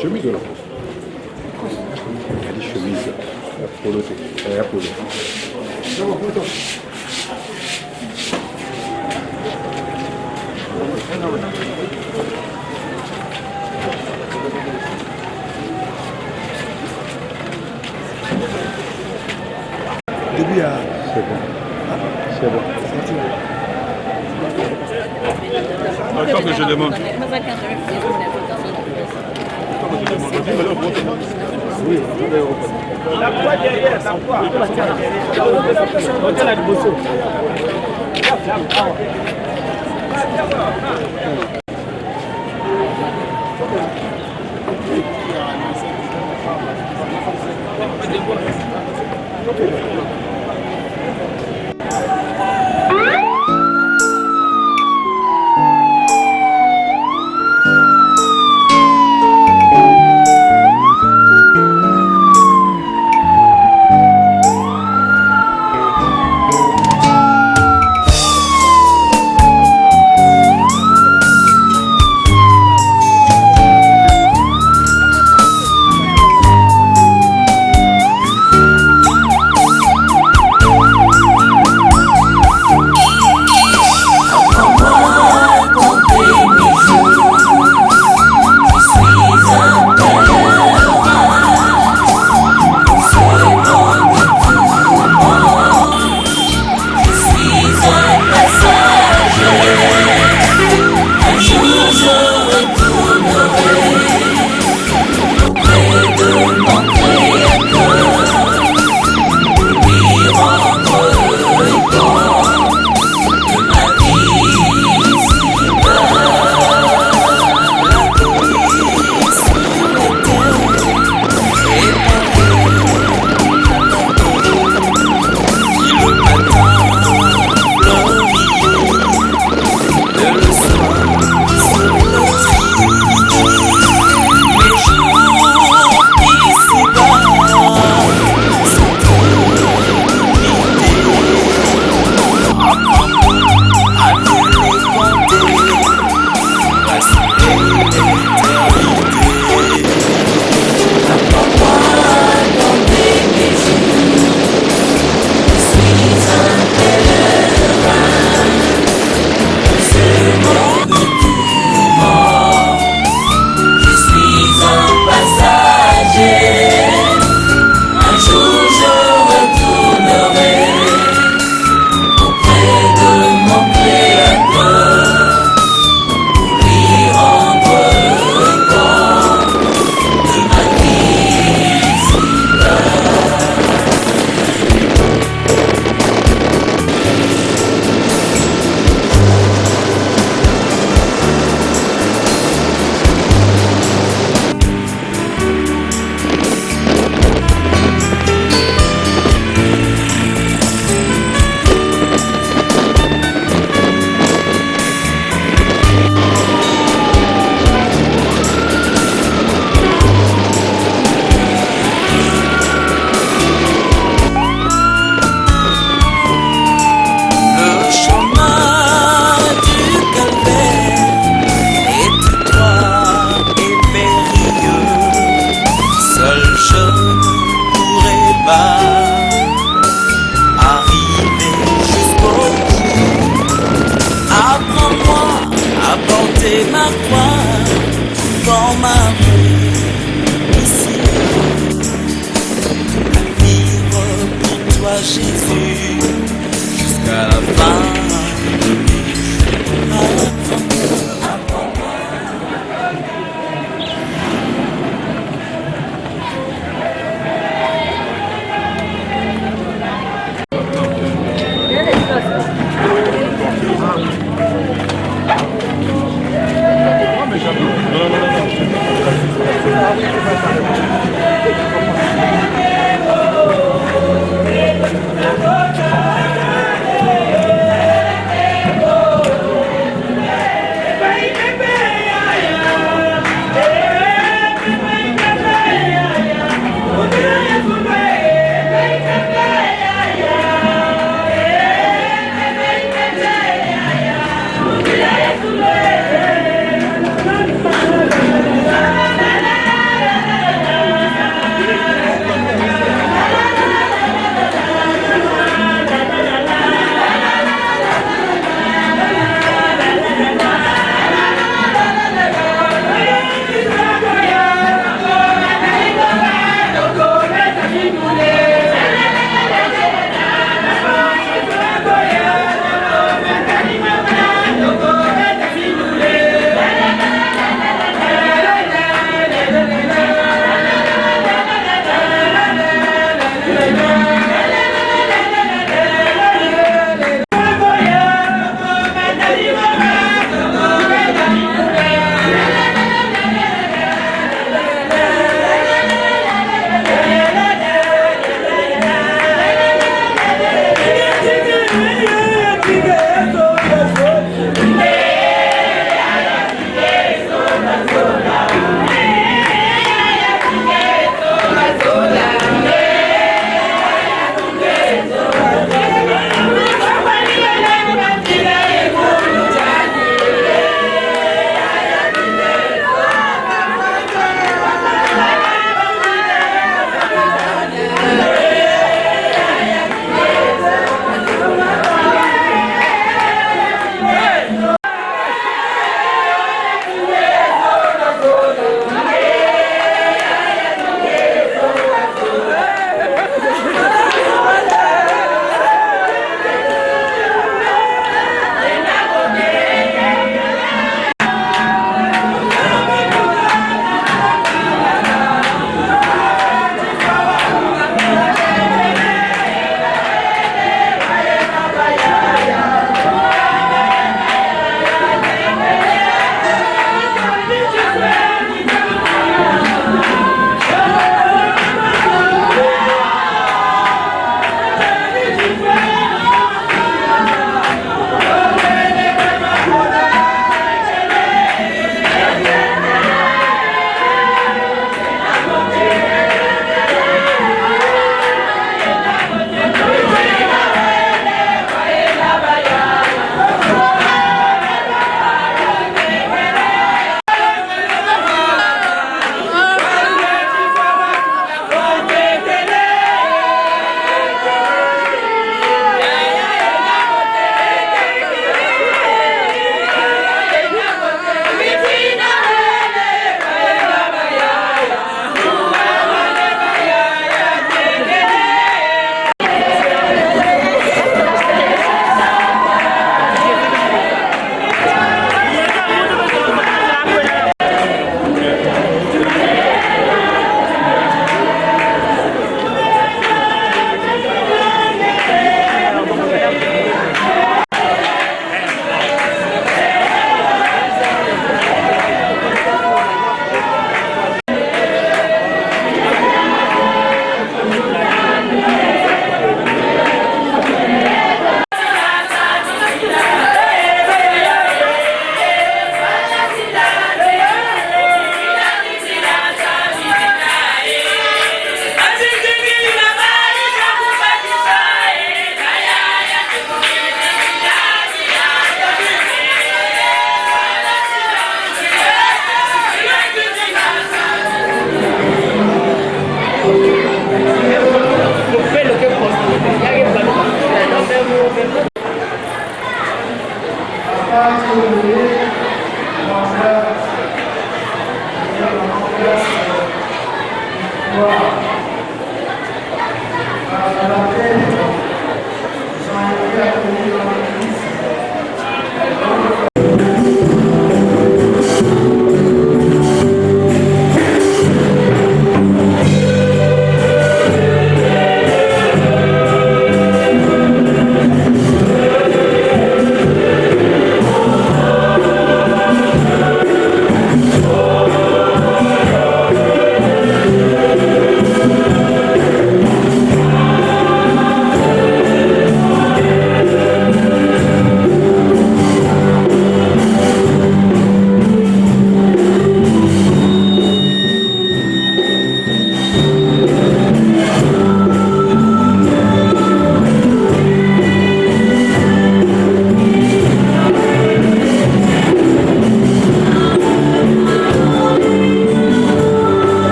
Chemise ou non? Elle dit chemise. Polo, c'est polo. Début à... C'est bon. C'est bon. Attends que je demande. Oui, la poids derrière, la poids. Regarde la bosso.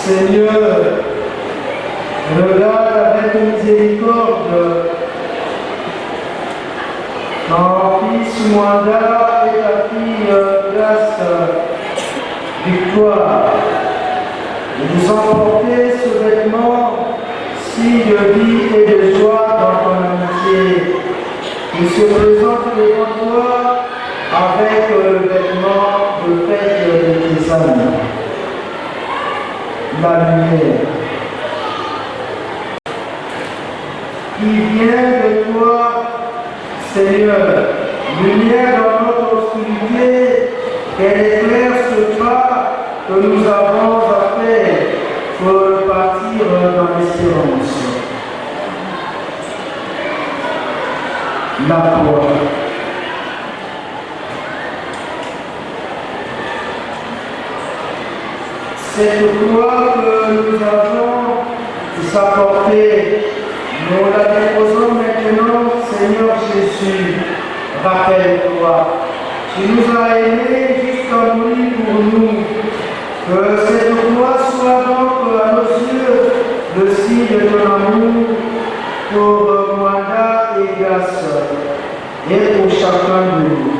Seigneur, regarde avec miséricorde ton fils Mwanda et ta fille Grâce Victoire. Ils ont porté ce vêtement, signe de vie et de joie dans ton amitié. Ils se présentent devant toi avec le vêtement de fête de tes âmes. La lumière qui vient de toi, Seigneur, lumière dans notre obscurité, qu'elle éclaire ce pas que nous avons à faire pour partir dans l'espérance. La croix. Cette croix que nous avons apportée, nous la déposons maintenant, Seigneur Jésus. Rappelle-toi, tu nous as aimés jusqu'à mourir pour nous. Que cette croix soit donc à nos yeux le signe de ton amour pour Mwanda et Grâce et pour chacun de nous.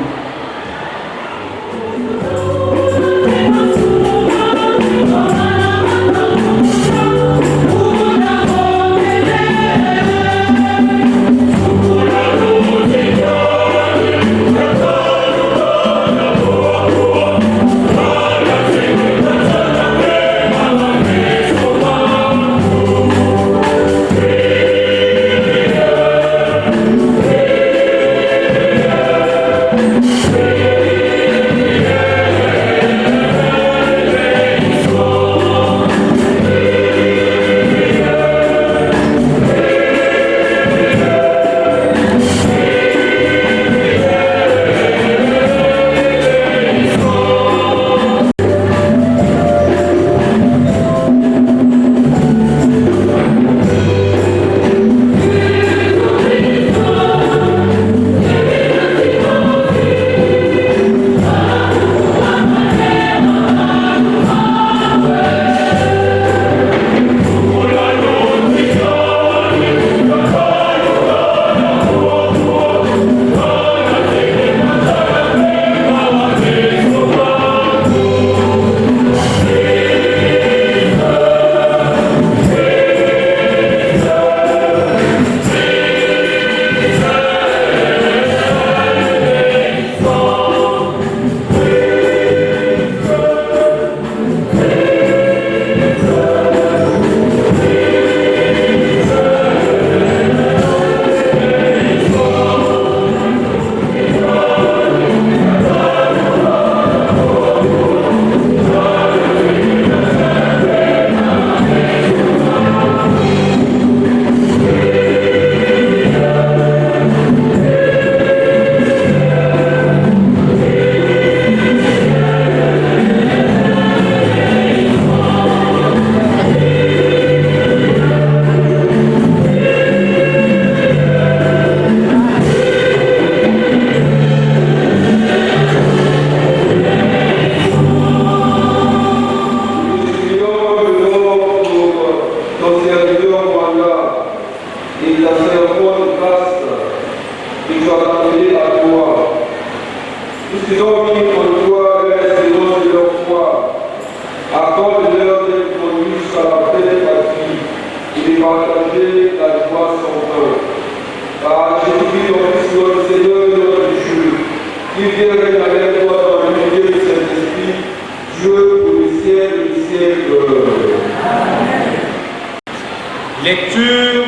Lecture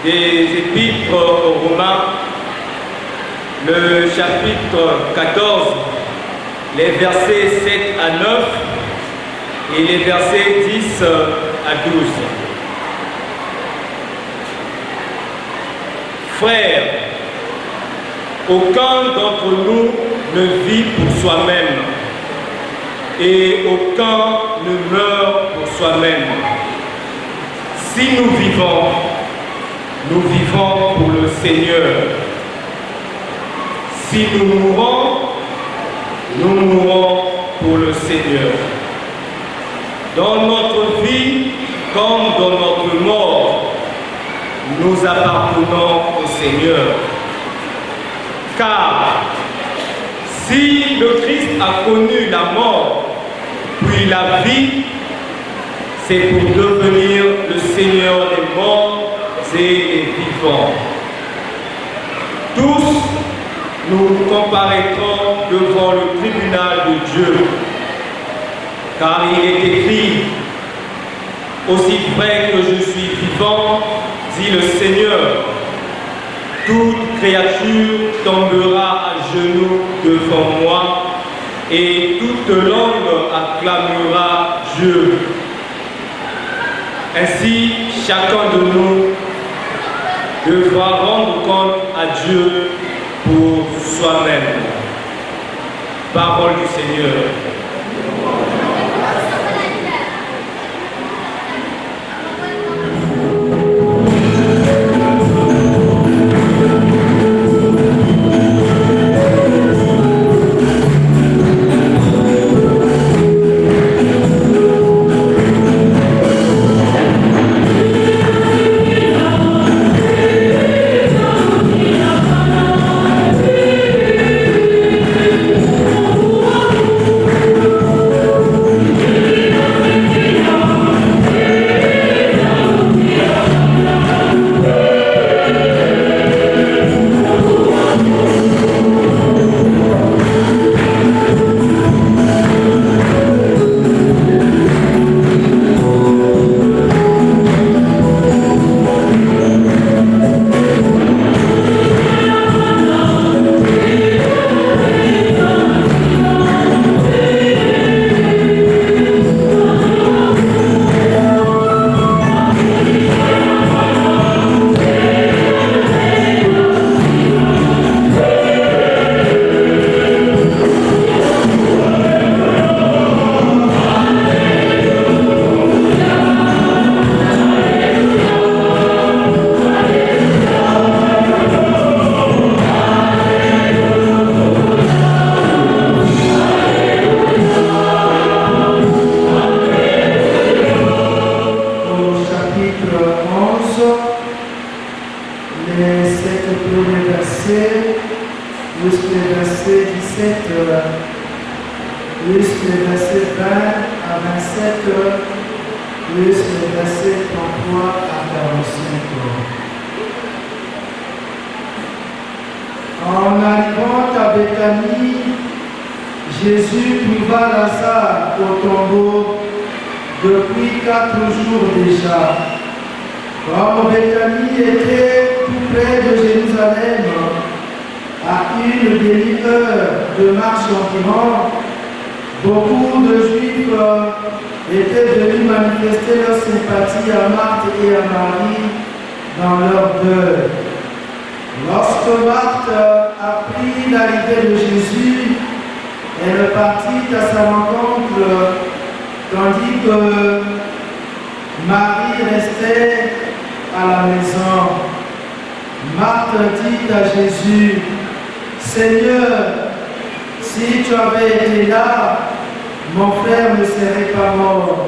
des Épîtres aux Romains, le chapitre 14, les versets 7 à 9 et les versets 10 à 12. Frères, aucun d'entre nous ne vit pour soi-même et aucun ne meurt pour soi-même. Si nous vivons pour le Seigneur. Si nous mourons pour le Seigneur. Dans notre vie comme dans notre mort, nous appartenons au Seigneur. Car si le Christ a connu la mort, puis la vie, c'est pour devenir le Seigneur des morts et des vivants. Tous nous comparaîtrons devant le tribunal de Dieu, car il est écrit, aussi vrai que je suis vivant, dit le Seigneur, toute créature tombera à genoux devant moi et toute langue acclamera Dieu. Ainsi, chacun de nous devra rendre compte à Dieu pour soi-même. Parole du Seigneur. En arrivant à Béthanie, Jésus trouva Lazare au tombeau depuis 4 jours déjà. Comme Béthanie était tout près de Jérusalem, à une demi-heure de marche environ, beaucoup de Juifs étaient venus manifester leur sympathie à Marthe et à Marie dans leur deuil. Lorsque Marthe apprit l'arrivée de Jésus, elle partit à sa rencontre, tandis que Marie restait à la maison. Marthe dit à Jésus, « Seigneur, si tu avais été là, mon frère ne serait pas mort.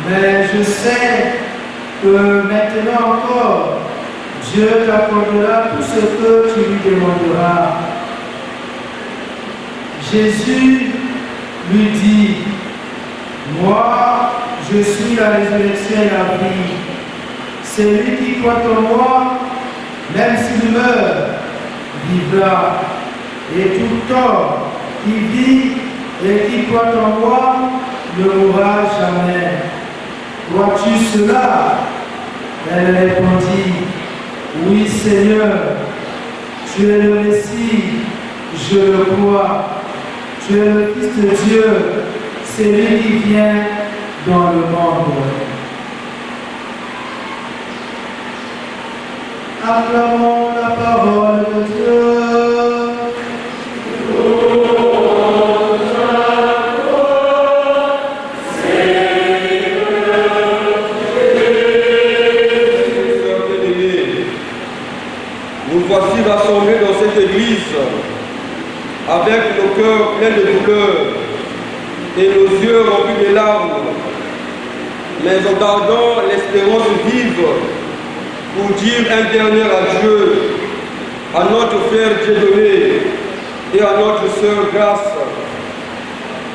Mais je sais que maintenant encore, Dieu t'accordera tout ce que tu lui demanderas. » Jésus lui dit, « Moi, je suis la résurrection et la vie. Celui qui croit en moi, même s'il meurt, vivra. Et tout homme qui vit et qui croit en moi ne mourra jamais. » Toi cela? Elle répondit, oui Seigneur, tu es le Messie, je le crois. Tu es le Fils de Dieu, c'est lui qui vient dans le monde. Acclamons la parole de Dieu. Nous voici rassemblés dans cette église avec nos cœurs pleins de douleur et nos yeux remplis de larmes, mais en gardant l'espérance vive pour dire un dernier adieu à notre frère Dieudonné et à notre sœur Grâce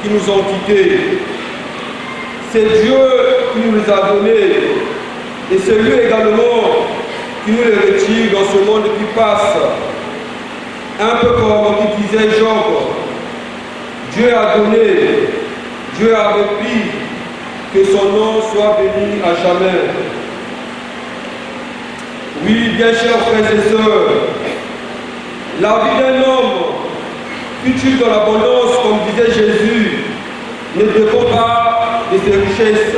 qui nous ont quittés. C'est Dieu qui nous les a donnés et c'est lui également qui nous les retire dans ce monde qui passe. Un peu comme qui disait Job, Dieu a donné, Dieu a repris, que son nom soit béni à jamais. Oui, bien chers frères et sœurs, la vie d'un homme, futur dans l'abondance, comme disait Jésus, ne dépend pas de ses richesses.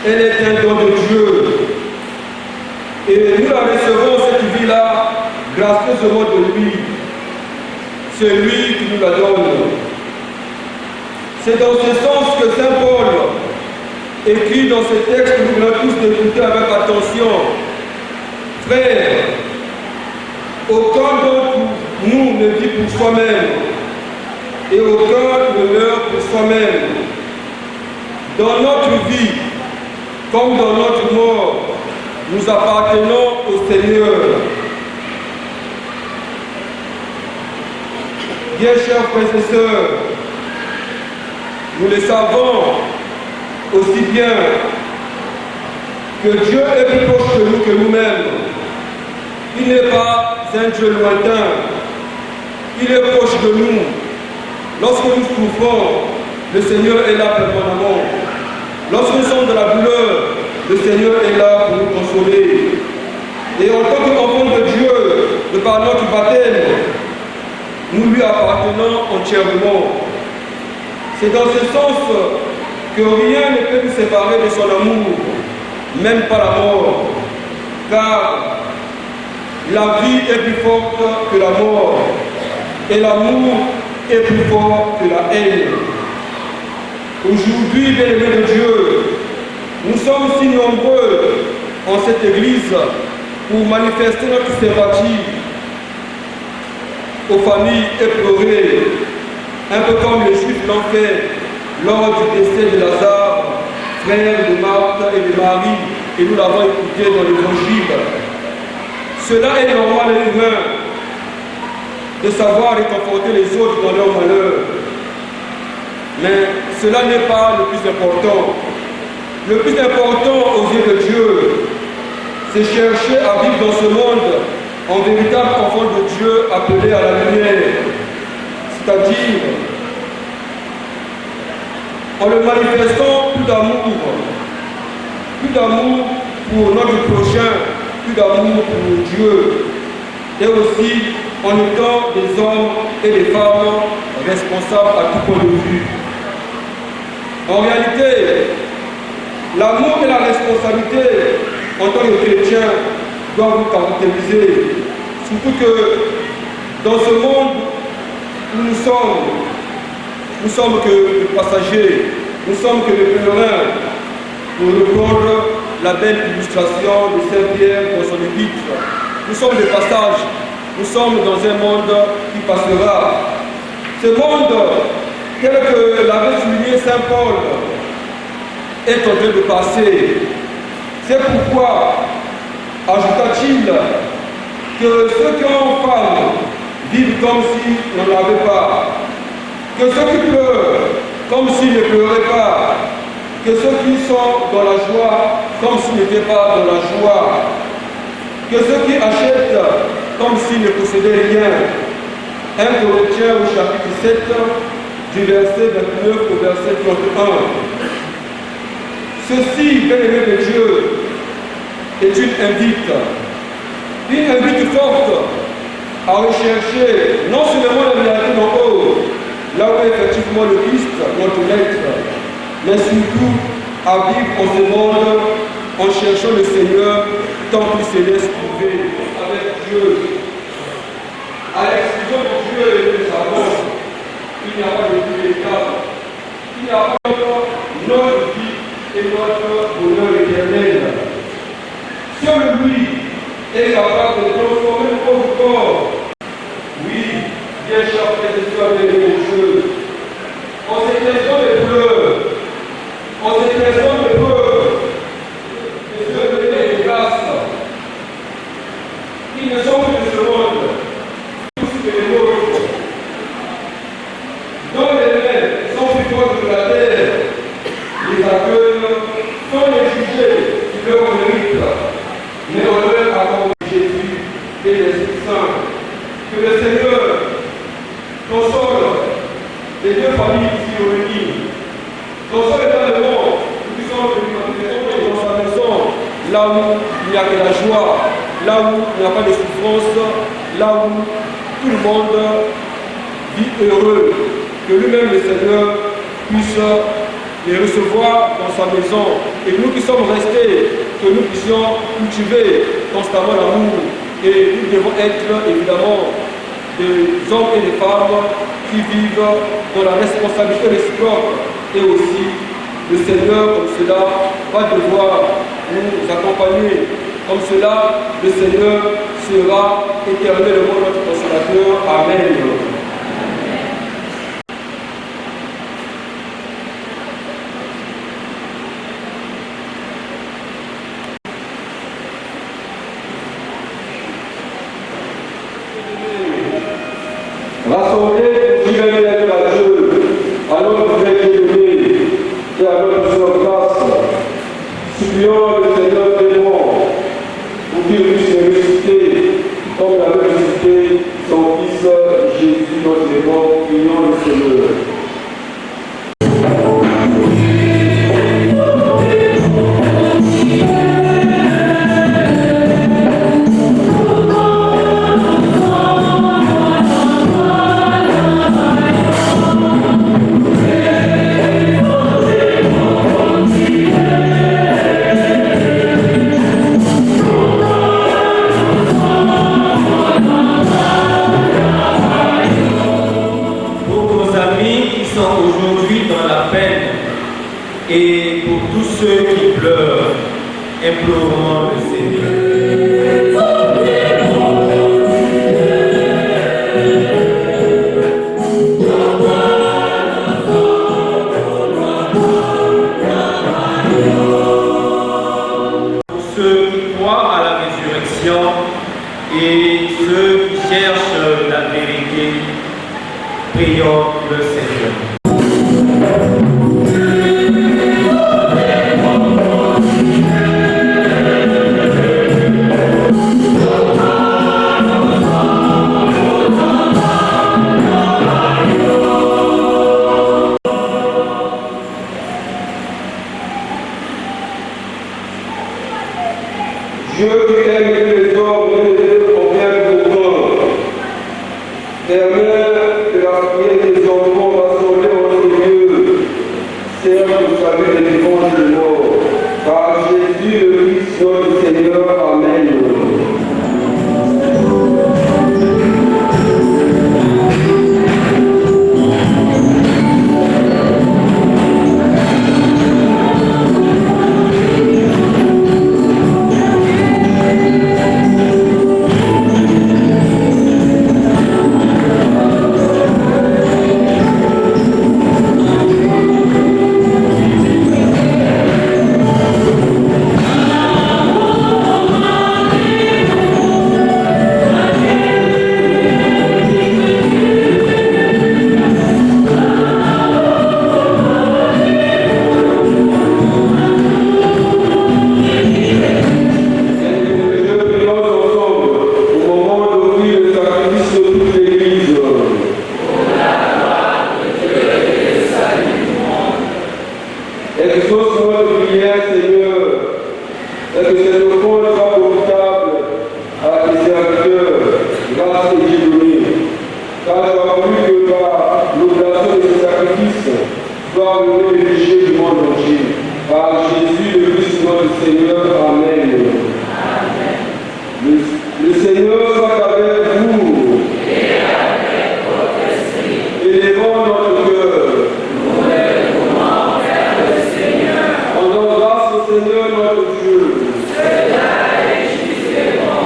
Elle est un don de Dieu. Et nous la recevons, cette vie-là, gracieusement de lui. C'est lui qui nous la donne. C'est dans ce sens que Saint Paul écrit dans ce texte que nous voulons tous écouter avec attention. Frères, aucun d'entre nous ne vit pour soi-même et aucun ne meurt pour soi-même. Dans notre vie, comme dans notre mort, nous appartenons au Seigneur. Bien chers frères et sœurs, nous le savons aussi bien que Dieu est plus proche de nous que nous-mêmes. Il n'est pas un Dieu lointain, il est proche de nous. Lorsque nous souffrons, le Seigneur est là permanemment. Lorsque nous sommes dans la douleur, le Seigneur est là pour nous consoler. Et en tant qu'enfant de Dieu, de par notre baptême, nous lui appartenons entièrement. C'est dans ce sens que rien ne peut nous séparer de son amour, même pas la mort. Car la vie est plus forte que la mort, et l'amour est plus fort que la haine. Aujourd'hui, bien-aimés de Dieu, nous sommes si nombreux en cette église pour manifester notre sympathie aux familles éplorées, un peu comme les Juifs l'ont fait lors du décès de Lazare, frère de Marthe et de Marie, et nous l'avons écouté dans l'Évangile. Cela est normal et humain de savoir réconforter les autres dans leur malheur. Mais cela n'est pas le plus important. Le plus important aux yeux de Dieu, c'est chercher à vivre dans ce monde en véritable enfant de Dieu appelé à la lumière. C'est-à-dire en le manifestant plus d'amour pour notre prochain, plus d'amour pour Dieu, et aussi en étant des hommes et des femmes responsables à tout point de vue. En réalité, l'amour et la responsabilité en tant que chrétien doivent nous caractériser. Surtout que dans ce monde où nous sommes que les passagers, nous sommes que les pèlerins, pour reprendre la belle illustration de Saint Pierre dans son épître. Nous sommes de passage, nous sommes dans un monde qui passera. Ce monde, tel que l'avait souligné Saint Paul, est en train de passer. C'est pourquoi, ajouta-t-il, que ceux qui ont femme vivent comme s'ils n'en avaient pas, que ceux qui pleurent comme s'ils ne pleuraient pas, que ceux qui sont dans la joie comme s'ils n'étaient pas dans la joie, que ceux qui achètent comme s'ils ne possédaient rien. 1 Corinthiens au chapitre 7, du verset 29 au verset 31. Ceci, bien-aimé de Dieu, est une invite forte à rechercher non seulement la vérité en haut, là où est effectivement le Christ, notre maître, mais surtout à vivre en ce monde en cherchant le Seigneur tant qu'il se laisse trouver avec Dieu. À l'exclusion de Dieu et de sa mort, il n'y a pas de vie véritable. Il n'y a pas notre vie et notre bonheur éternel. Seul lui est capable de transformer notre corps. Oui, bien cher frères et sœurs de l'émotion. En ces questions de pleurs, en ces questions de peur, de se donner de grâce, ils ne sont que de ce monde, tous que les nôtres, dont les mains sont plus proches de la terre, les accueillent, sont les jugés qui leur méritent, mais on leur accorde Jésus et l'Esprit Saint. Que le Seigneur console les deux familles ici réunies, console dans le monde, nous sommes venus dans sa maison, là où il n'y a que la joie, là où il n'y a pas de souffrance, là où tout le monde vit heureux. Que lui-même, le Seigneur, puisse les recevoir dans sa maison. Et nous qui sommes restés, que nous puissions cultiver constamment l'amour. Et nous devons être évidemment des hommes et des femmes qui vivent dans la responsabilité réciproque. Et aussi, le Seigneur, comme cela, va devoir nous accompagner. Comme cela, le Seigneur sera éternellement notre consolateur. Amen. Rassemblés pour libérer l'être à Dieu, à notre vrai Dieu et à notre Sœur grâce, supplions le Seigneur démon pour qu'il puisse ressusciter comme il avait ressuscité son Fils Jésus, notre démon, prions le Seigneur. Et pour tous ceux qui pleurent, implorons le Seigneur. Pour ceux qui croient à la résurrection et ceux qui cherchent la vérité, prions le Seigneur. Dieu qui aime les hommes et les convient pour eux. Permet que la prière des enfants rassemblés les péchés du monde entier. Par Jésus le Christ notre Seigneur. Amen. Le Seigneur soit avec vous. Et avec votre esprit. Élevons notre cœur. Nous élevons vers le Seigneur. Rendons grâce au Seigneur notre Dieu. Cela est juste et bon.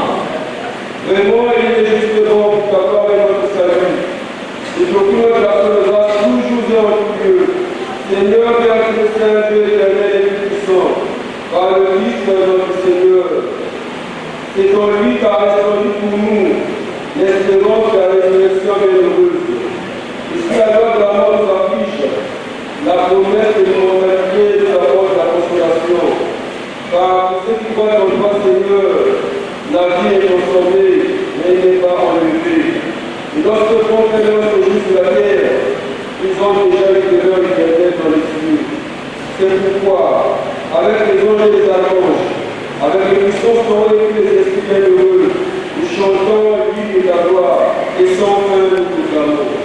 Vraiment, il est juste et bon pour t'accorder notre salut. Et procure de la grâce toujours et en tout lieu. Seigneur, Père Saint, Dieu éternel et puissant, par le Christ notre Seigneur. C'est en lui qu'a répondu pour nous l'espérance de la résurrection bienheureuse. Et si la loi de la mort nous affiche, la promesse de l'immortalité et de la mort de la consolation. Car pour ceux qui croient en toi, Seigneur, la vie est transformée, mais elle n'est pas enlevée. Et lorsque font leur séjour sur la terre, ils ont déjà eu de leur liberté dans les cieux. C'est pourquoi, avec les anges et les archanges, avec les puissances en et les esprits bienheureux, nous chantons l'hymne de la gloire et sans fin nous proclamons.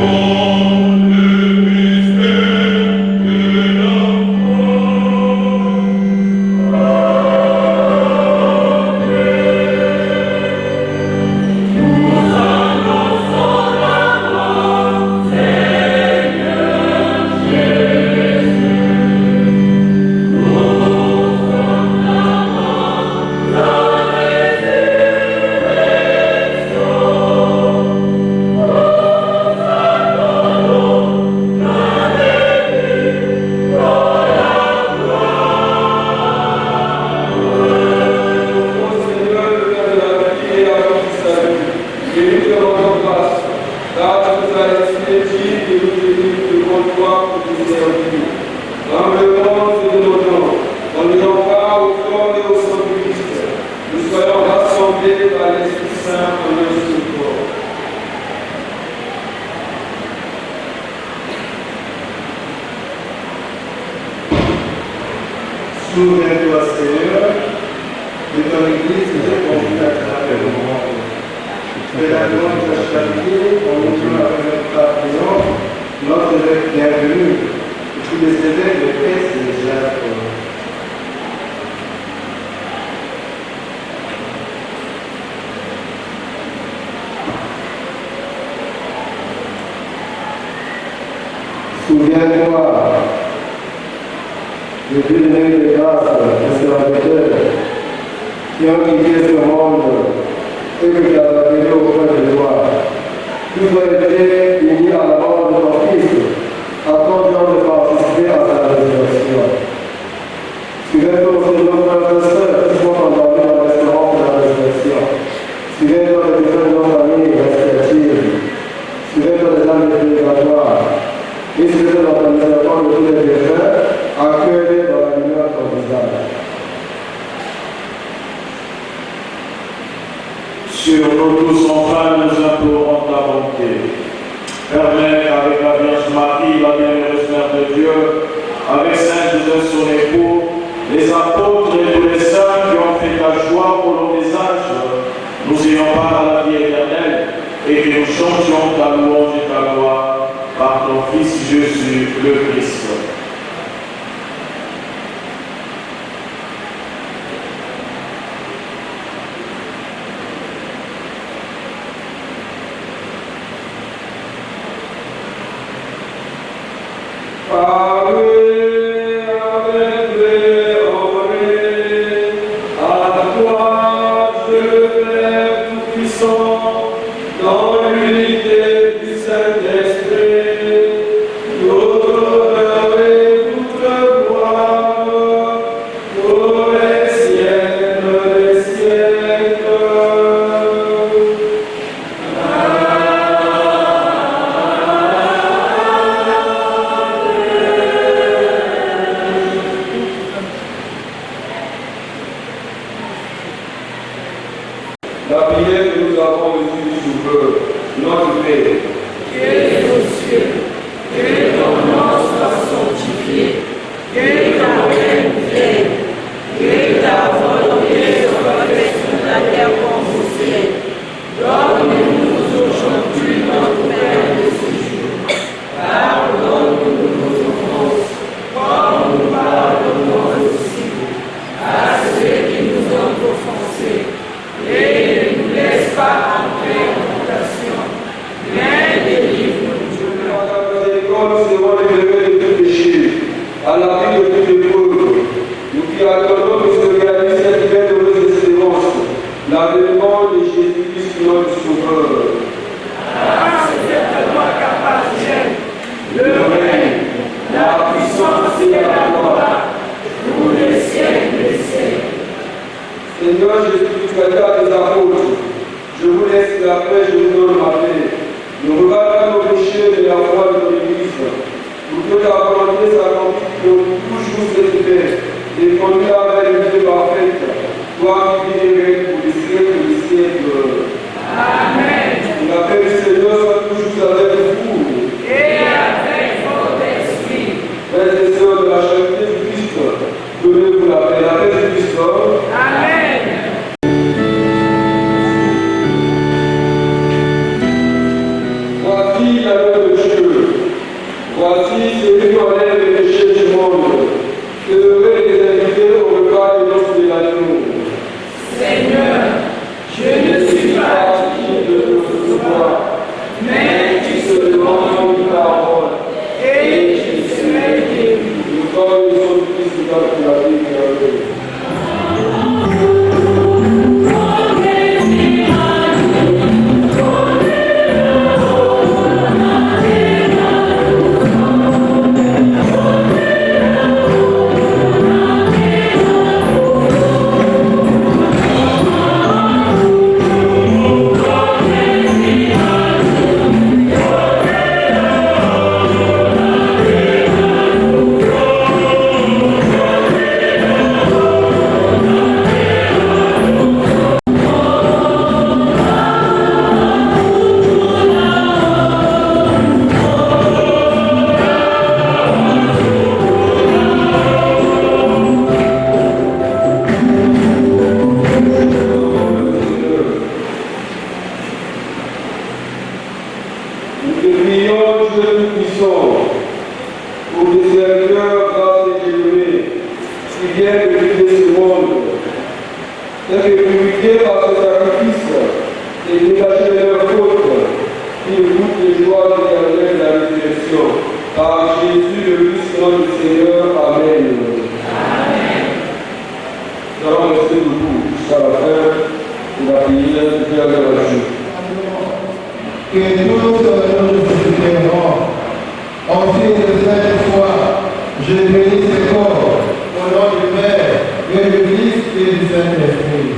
Oh, Souviens-toi, Seigneur, de ton Église qui est conduite à travers le monde. Fais la gloire de ta charité, en nous avec notre pardon, notre évêque bienvenu, et tous les évêques de Christ et de Jacques. Souviens-toi de bien de grâce des serviteurs qui ont quitté ce monde et que tu as appelé auprès de toi. Tous ont été unis à la mort de ton Fils, attendant de participer à sa résurrection. Souviens-toi aussi de nos frères et sœurs qui sont endormis dans l'espérance de la résurrection. Souviens-toi des différentes de nos familles respectives. Souviens-toi des âmes de purgatoire. Et souviens-toi dans ta miséricorde de tous les pécheurs, accueillés dans la lumière de ton visage. Sur nous tous, enfin, nous implorons ta bonté. Permets qu'avec la Vierge Marie, la bienheureuse Mère de Dieu, avec Saint Joseph son époux, les apôtres et tous les saints qui ont fait ta joie au long des âges, nous ayons part à la vie éternelle et que nous chantions ta louange et ta gloire par ton Fils Jésus le Christ. La prière que nous avons reçue du Sauveur, notre Père, qui es aux cieux, que ton nom soit sanctifié, que ta règne vienne, que ta volonté soit faite sur la terre comme au ciel. Donne-nous aujourd'hui notre pain de ce jour. Pardonne-nous nos offenses, comme nous pardonnons aussi à ceux qui nous ont offensés. Et ne nous laisse pas entrer en tentation, mais délivre-nous du mal. Par ta miséricorde, serons libérés de tout péché, à l'abri de toute épreuve. Nous qui attendons que se réalise cette belle heureuse espérance, l'avènement de Jésus-Christ, notre Sauveur. Ah, c'est de toi qu'appartiennent le règne, la puissance et la gloire, pour les siècles des siècles. Seigneur Jésus, tu as dit à tes apôtres, je vous laisse la paix, je vous donne ma paix. Ne regarde pas nos péchés, mais la foi de ton Église. Pour que ta volonté s'accomplisse toujours cette paix, et conduis-la vers une vie parfaite, toi qui vis et règnes pour les siècles. Amen. La paix du Seigneur soit toujours avec vous. Et avec votre esprit. Frères et sœurs de la charité du Christ, donnez-vous la paix du Christ. Amen. Voici l'agneau de Dieu. Voici celui qui enlève les péchés du monde. Que devrait les inviter au repas des noces de l'agneau. Seigneur, je ne suis pas digne de te recevoir, mais tu seulement une parole, et je serai guéri. Nous sommes les autres Christ dans la vie éternelle. et que purifiés par ce sacrifice et détachés de leurs fautes, ils goûtent les joies éternelles de la résurrection. Par Jésus le Christ, notre Seigneur. Amen. Nous allons rester debout jusqu'à la fin de la prière du Père de la Dieu. Que tous nous suppliquerons, en signe de cette foi, je bénis ce corps, au nom du Père, et du Fils et du Saint-Esprit.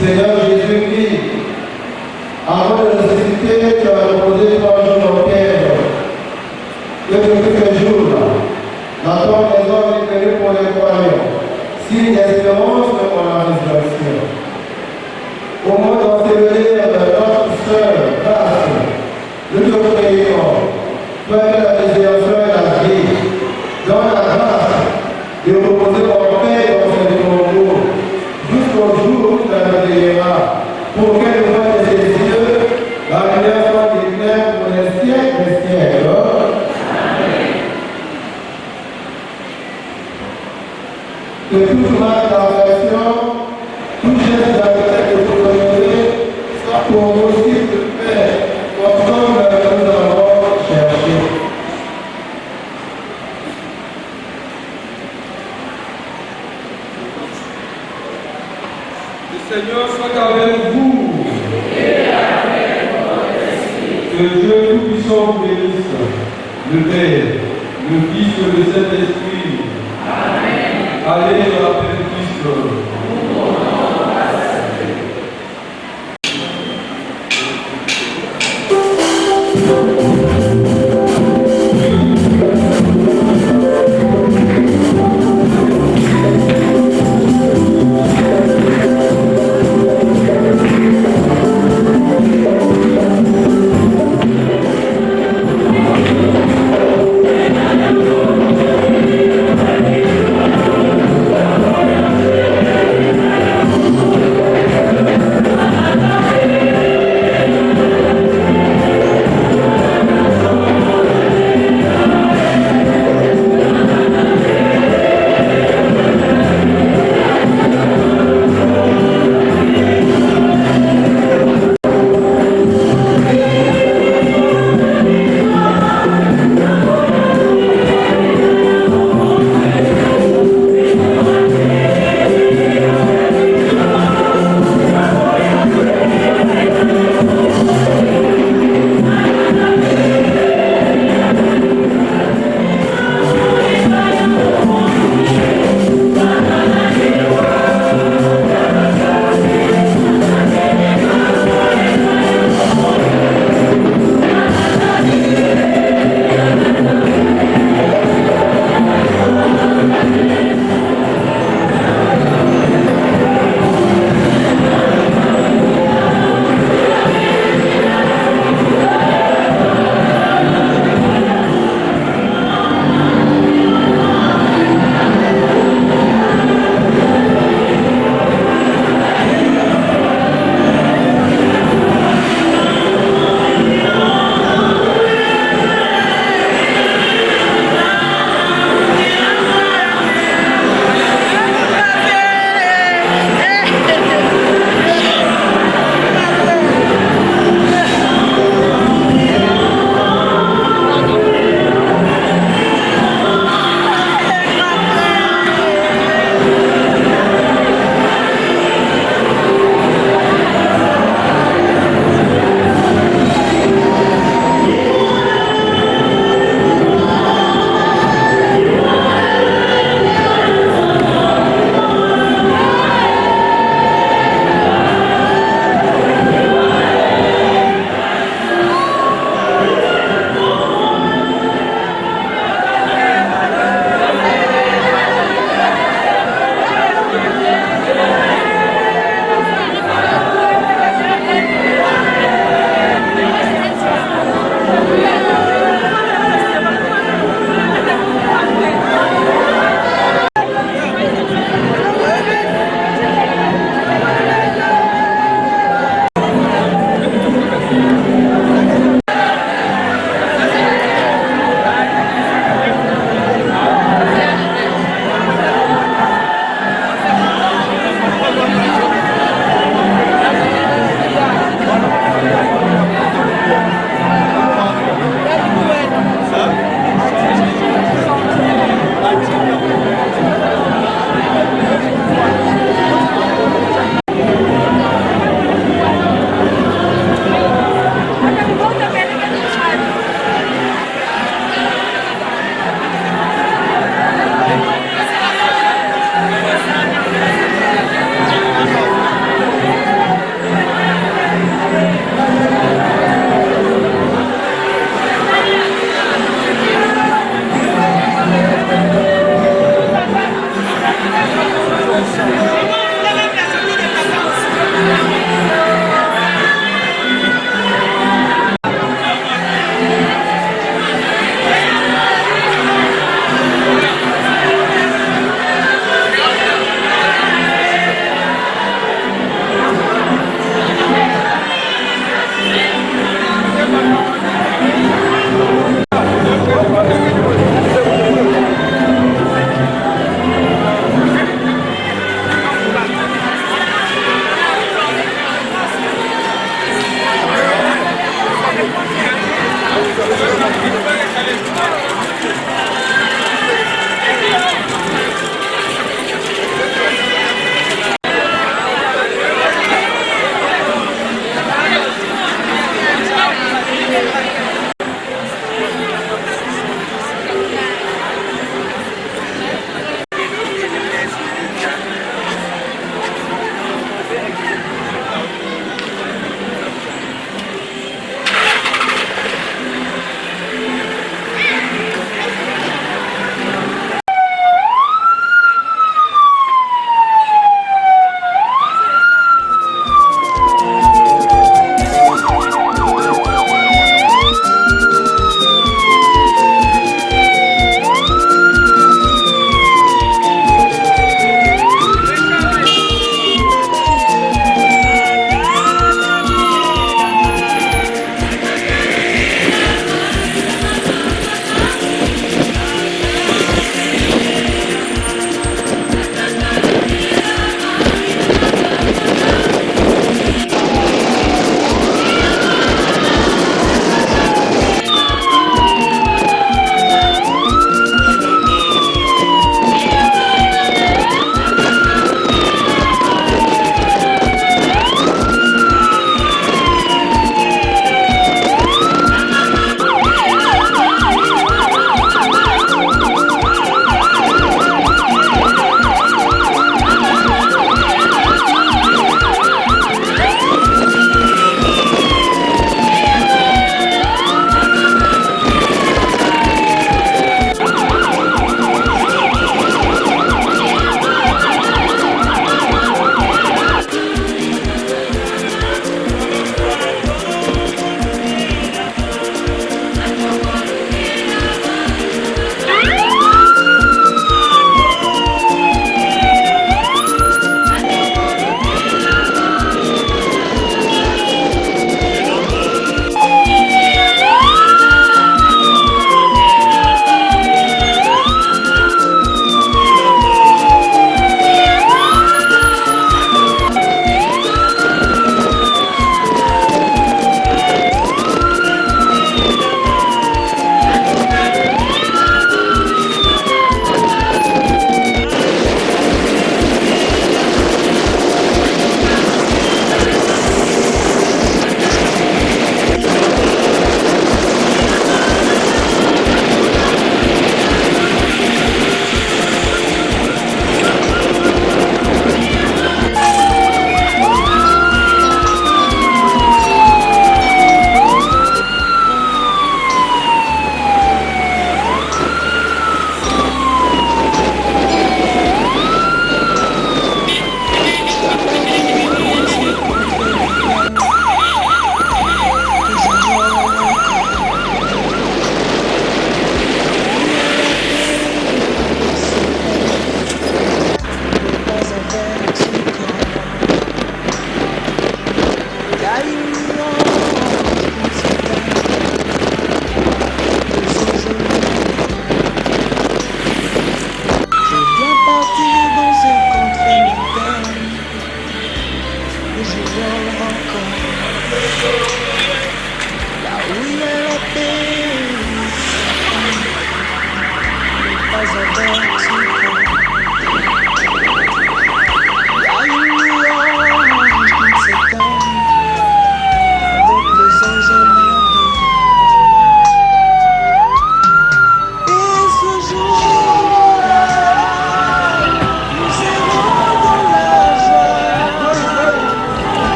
Seigneur Jésus-Christ, avant de ressusciter, tu as reposé 3 jours dans terre. Et depuis ces jours-là, la tombe des hommes est venue pour les croyants, signe d'espérance pour la résurrection. Au moment d'ensevelir notre sœur Grâce, nous te prions, toi que la résurrection et la vie, dans que toute marque d'affection, tout geste d'amitié que vous donnerez soit pour vos cils de paix, comme nous avons cherché. Le Seigneur soit avec vous. Et avec votre esprit. Que Dieu Tout-Puissant vous bénisse, le Père, le Fils et le Saint-Esprit. Amen. Allez dans la paix de Christ. Amen.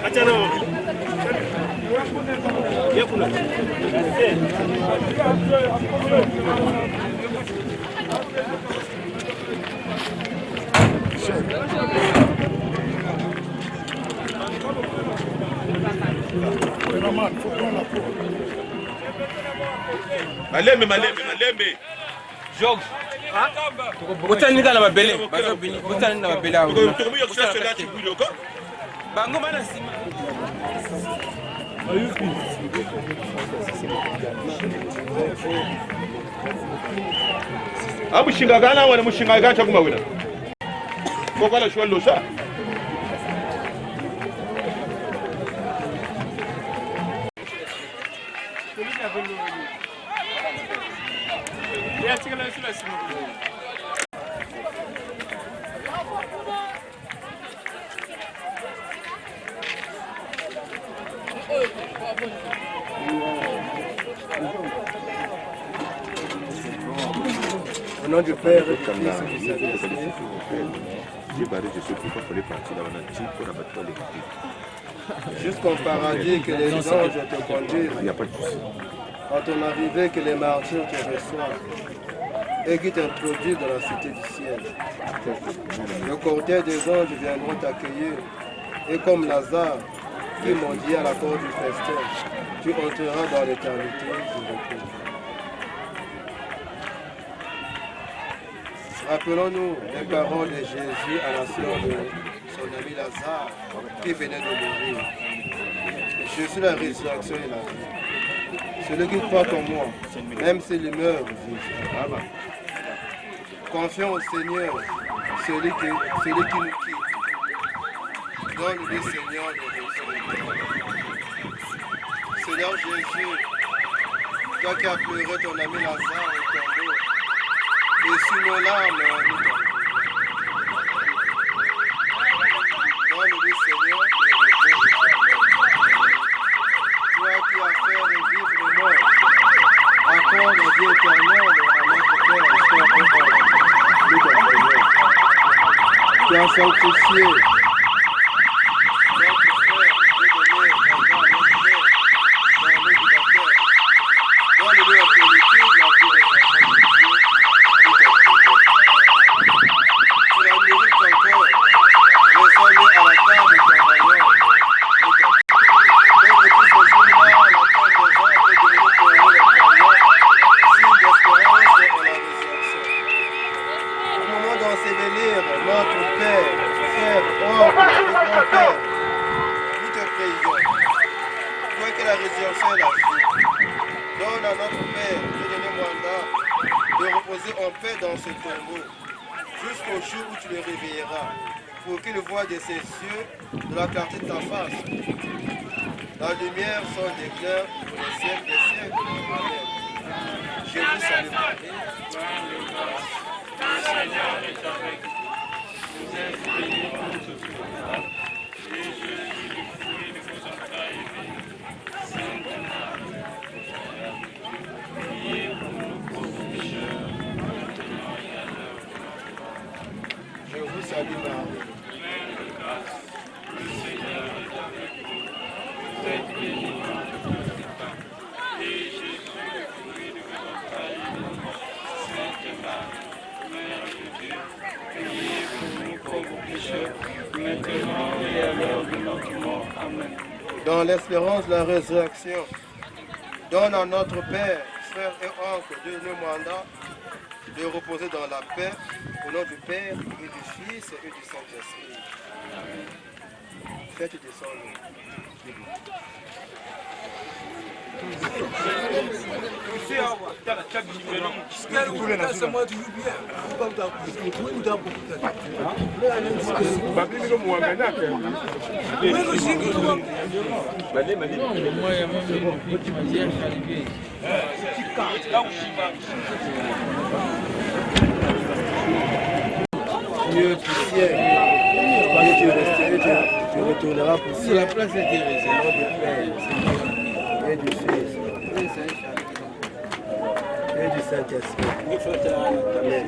Achana. Malembe. Georges. Botani na mabele. Botani na mabele. Tokomi yo kisa cela tu bulo ko. Bango mana sima. Abu shinga gana wala mushinga gacha kuma wina. Ko kala shwa losa. Au nom du Père et du Fils et du Saint-Esprit. Jusqu'au paradis que les anges te conduisent. Il n'y a pas de souci. À ton arrivée que les martyrs te reçoivent et qui t'introduisent dans la cité du ciel. Le cortège des anges viendront t'accueillir et comme Lazare qui mendie à la corde du festin, tu entreras dans l'éternité du repos. Rappelons-nous les paroles de Jésus à la sœur de son ami Lazare qui venait de mourir. Je suis la résurrection et la vie. Celui qui croit en moi, même s'il meurt, vivra. Confions au Seigneur, celui qui nous quitte. Donne-lui, Seigneur, de résurrection. Seigneur Jésus, toi qui as pleuré ton ami Lazare au tombeau, et sur nos larmes, nous donne-lui, Seigneur, de résurrection. Toi qui as fait revivre les morts, accorde la vie éternelle à notre Père, Frère et Frère. Qui as sanctifié notre Frère, dédonné la gloire à notre Père, dans l'éducateur. Donne-lui en plénitude la vie des enfants de Dieu, nous te prions. Tu la mérites encore, récemment à la table de ton royaume, nous te prions. Et tous ces jours-là, la table des anges est devenue pour nous les croyants, signe d'espérance et pour la résurrection. Au moment d'ensevelir notre Père, Frère, Oncle et Grand-Père, nous te prions. Toi que la résurrection est la vie, donne à notre Père, de donner mandat, de reposer en paix dans ce tombeau, jusqu'au jour où tu le réveilleras, pour qu'il voie de ses yeux de la clarté de ta face. La lumière son déclin pour les siècles des siècles. Amen. Je vous salue Marie. Le Seigneur est avec vous. Vous êtes bénie entre toutes les femmes. Et Jésus, le fruit de vos entrailles, est béni. Sainte Marie, priez pour nous pauvres pécheurs, maintenant et à l'heure de notre mort. Je vous salue Marie. Pleine de grâce, le Seigneur est avec vous. Vous êtes bénie entre toutes les femmes. Et Jésus, le fruit de vos entrailles, est béni. Sainte Marie, Mère de Dieu, priez pour nous pauvres pécheurs, maintenant et à l'heure de notre mort. Amen. Dans l'espérance de la résurrection, donne à notre Père, Frère et Oncle, de nos mandats, de reposer dans la paix, au nom du Père et du Fils et du Saint-Esprit. Faites descendre. Dieu du ciel, quand tu resteras, tu retourneras pour ciel. La place est réservée du Père et du Fils et du Saint-Esprit. Amen.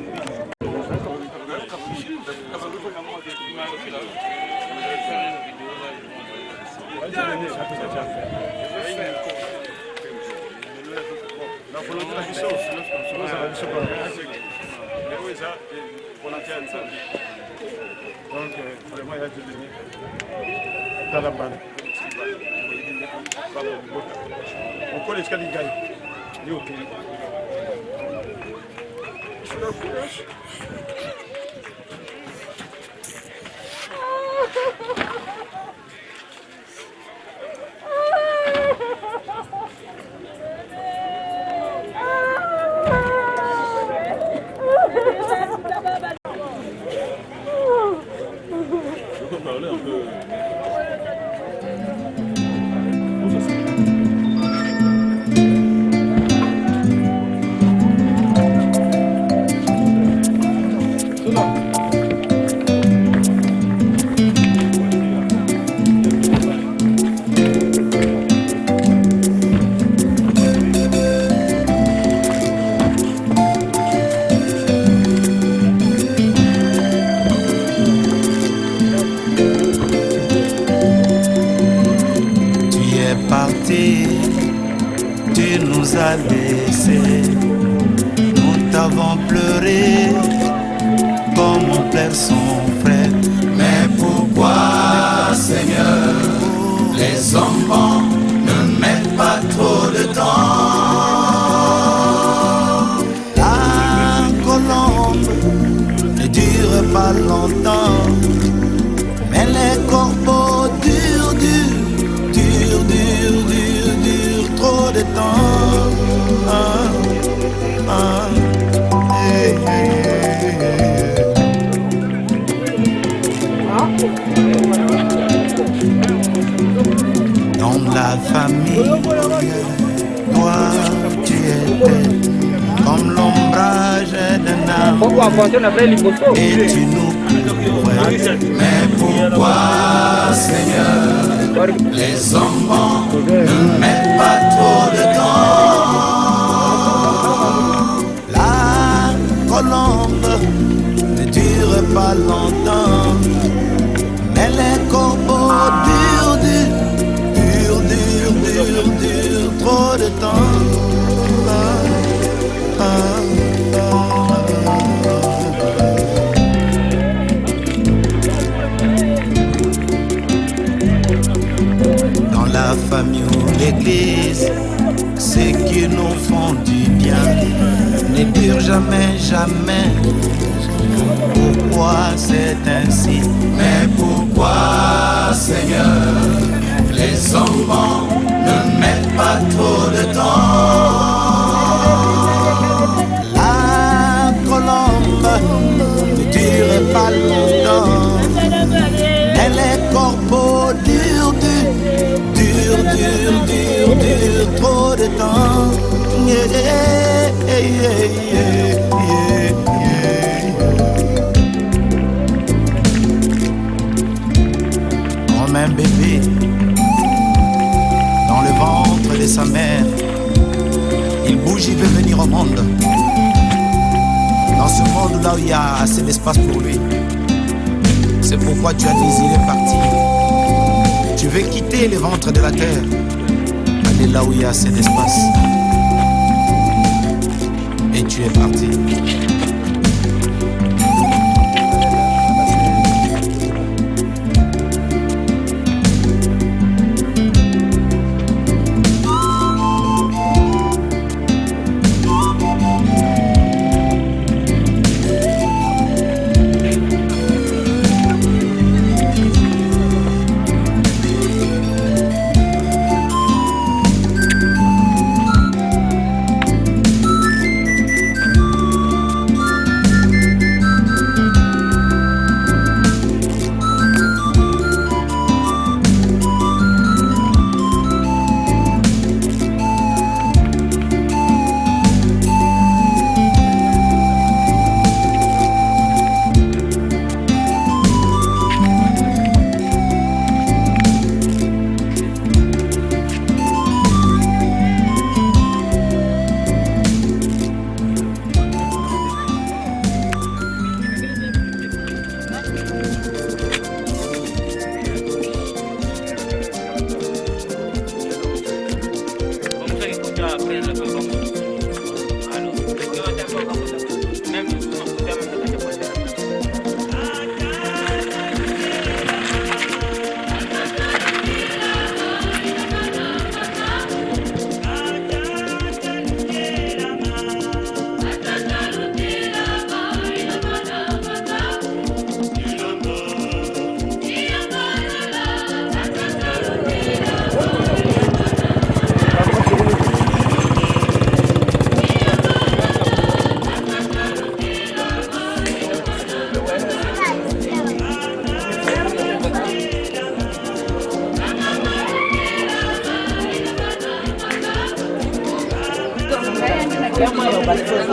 vraiment, il a dû venir dans la balle. On connaît ce qu'il gagne. Il est OK. Tu nous as laissés, nous t'avons pleuré comme on pleure son frère. Mais pourquoi, Seigneur, les enfants ne mettent pas trop de temps? La colombe ne dure pas longtemps, mais les corbeaux durent trop de temps. Dans la famille, toi tu étais comme l'ombrage d'un arbre et tu nous couvrais. Mais pourquoi, Seigneur, les enfants ne mettent pas trop de temps? La colombe ne dure pas longtemps, mais les corbeaux durent trop de temps. Dans la famille ou l'église, ceux qui nous font du bien ne durent jamais, jamais. Pourquoi c'est ainsi? Mais pourquoi, Seigneur, les enfants ne mettent pas trop de temps? La colombe ne dure pas longtemps, et les corbeaux durent trop de temps. Comme un bébé dans le ventre de sa mère, il bouge, il veut venir au monde. Dans ce monde là où il y a assez d'espace pour lui. C'est pourquoi tu as désiré partir. Tu veux quitter le ventre de la terre, aller là où il y a assez d'espace. Et tu es parti. Gracias.